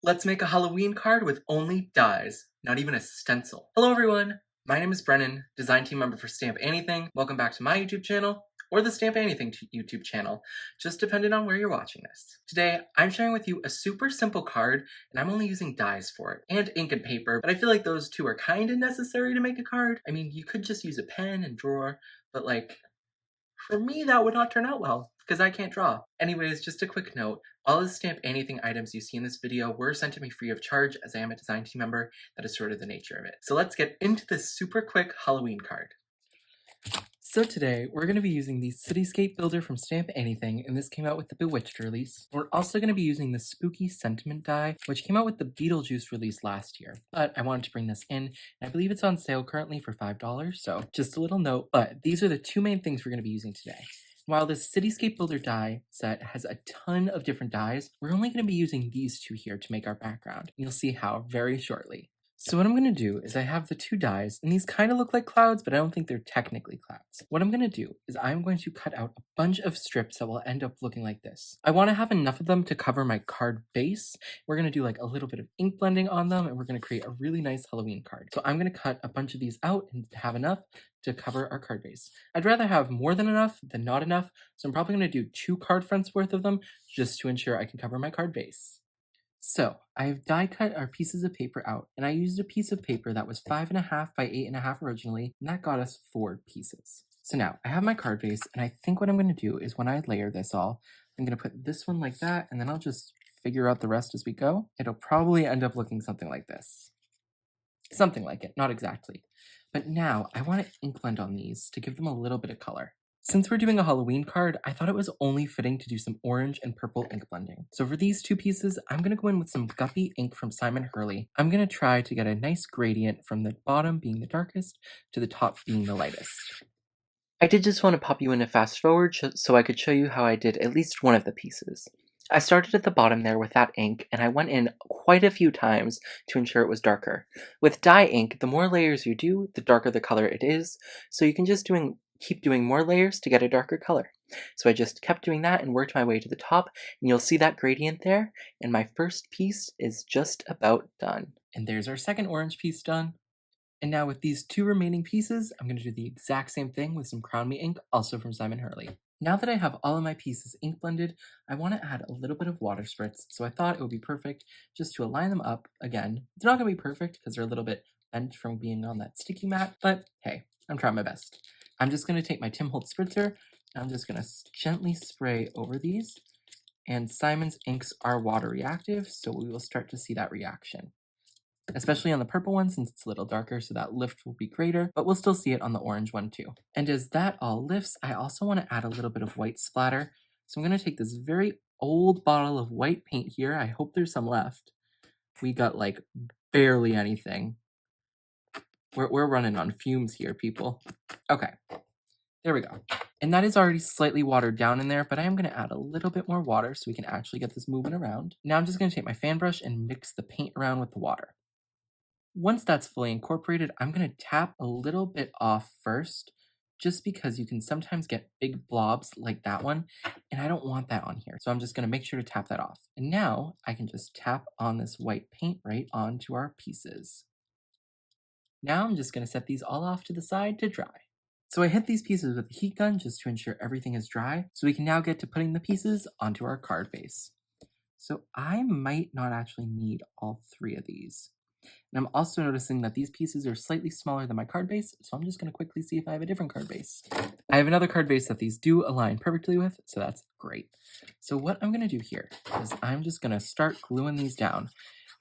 Let's make a Halloween card with only dies, not even a stencil. Hello everyone, my name is Brennan, design team member for Stamp Anything. Welcome back to my YouTube channel, or the Stamp Anything YouTube channel, just depending on where you're watching this. Today, I'm sharing with you a super simple card, and I'm only using dies for it, and ink and paper, but I feel like those two are kinda necessary to make a card. I mean, you could just use a pen and drawer, but for me, that would not turn out well, because I can't draw. Anyways, just a quick note, all the Stamp Anything items you see in this video were sent to me free of charge, as I am a design team member. That is sort of the nature of it. So let's get into this super quick Halloween card. So today, we're going to be using the Cityscape Builder from Stamp Anything, and this came out with the Bewitched release. We're also going to be using the Spooky Sentiment die, which came out with the Beetlejuice release last year. But I wanted to bring this in, and I believe it's on sale currently for $5, so just a little note. But these are the two main things we're going to be using today. While this Cityscape Builder die set has a ton of different dies, we're only going to be using these two here to make our background. You'll see how very shortly. So what I'm going to do is I have the two dies, and these kind of look like clouds, but I don't think they're technically clouds. What I'm going to do is I'm going to cut out a bunch of strips that will end up looking like this. I want to have enough of them to cover my card base. We're going to do like a little bit of ink blending on them, and we're going to create a really nice Halloween card. So I'm going to cut a bunch of these out and have enough to cover our card base. I'd rather have more than enough than not enough, so I'm probably going to do 2 card fronts worth of them just to ensure I can cover my card base. So I've die cut our pieces of paper out, and I used a piece of paper that was 5.5 by 8.5 originally, and that got us 4 pieces. So now I have my card base, and I think what I'm going to do is when I layer this all, I'm going to put this one like that, and then I'll just figure out the rest as we go. It'll probably end up looking something like this. Something like it, not exactly. But now I want to ink blend on these to give them a little bit of color. Since we're doing a Halloween card, I thought it was only fitting to do some orange and purple ink blending. So for these 2 pieces, I'm going to go in with some Guppy ink from Simon Hurley. I'm going to try to get a nice gradient from the bottom being the darkest to the top being the lightest. I did just want to pop you in a fast forward so I could show you how I did at least one of the pieces. I started at the bottom there with that ink, and I went in quite a few times to ensure it was darker. With dye ink, the more layers you do, the darker the color it is, so you can just keep doing more layers to get a darker color. So I just kept doing that and worked my way to the top, and you'll see that gradient there, and my first piece is just about done. And there's our second orange piece done. And now with these 2 remaining pieces, I'm going to do the exact same thing with some Crown Me ink, also from Simon Hurley. Now that I have all of my pieces ink blended, I want to add a little bit of water spritz, so I thought it would be perfect just to align them up again. It's not going to be perfect because they're a little bit bent from being on that sticky mat, but hey, I'm trying my best. I'm just going to take my Tim Holtz spritzer, and I'm just going to gently spray over these, and Simon's inks are water reactive, so we will start to see that reaction. Especially on the purple one since it's a little darker, so that lift will be greater, but we'll still see it on the orange one too. And as that all lifts, I also want to add a little bit of white splatter. So I'm going to take this very old bottle of white paint here. I hope there's some left. We got like barely anything. We're running on fumes here, people. Okay, there we go. And that is already slightly watered down in there, but I am going to add a little bit more water so we can actually get this moving around. Now I'm just going to take my fan brush and mix the paint around with the water. Once that's fully incorporated, I'm going to tap a little bit off first, just because you can sometimes get big blobs like that one, and I don't want that on here. So I'm just going to make sure to tap that off. And now I can just tap on this white paint right onto our pieces. Now I'm just going to set these all off to the side to dry. So I hit these pieces with the heat gun just to ensure everything is dry, so we can now get to putting the pieces onto our card base. So I might not actually need all 3 of these. And I'm also noticing that these pieces are slightly smaller than my card base, so I'm just going to quickly see if I have a different card base. I have another card base that these do align perfectly with, so that's great. So what I'm going to do here is I'm just going to start gluing these down.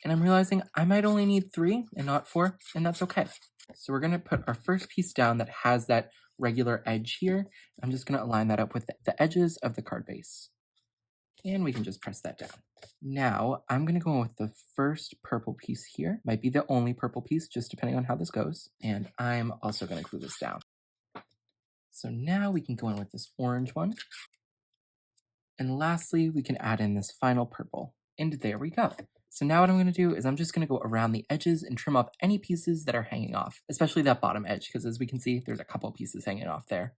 And I'm realizing I might only need 3 and not 4, and that's okay. So we're going to put our first piece down that has that regular edge here. I'm just going to align that up with the edges of the card base. And we can just press that down. Now, I'm going to go with the first purple piece here. Might be the only purple piece, just depending on how this goes. And I'm also going to glue this down. So now we can go in with this orange one. And lastly, we can add in this final purple. And there we go. So now what I'm going to do is I'm just going to go around the edges and trim off any pieces that are hanging off, especially that bottom edge, because as we can see, there's a couple pieces hanging off there.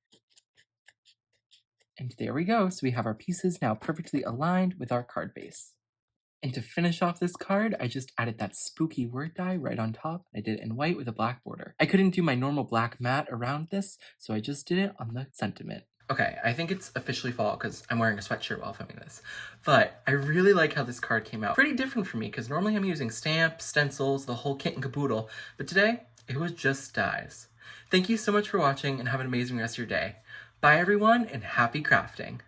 And there we go. So we have our pieces now perfectly aligned with our card base. And to finish off this card, I just added that spooky word die right on top. I did it in white with a black border. I couldn't do my normal black mat around this, so I just did it on the sentiment. Okay, I think it's officially fall because I'm wearing a sweatshirt while filming this. But I really like how this card came out. Pretty different for me because normally I'm using stamps, stencils, the whole kit and caboodle. But today, it was just dies. Thank you so much for watching and have an amazing rest of your day. Bye everyone and happy crafting!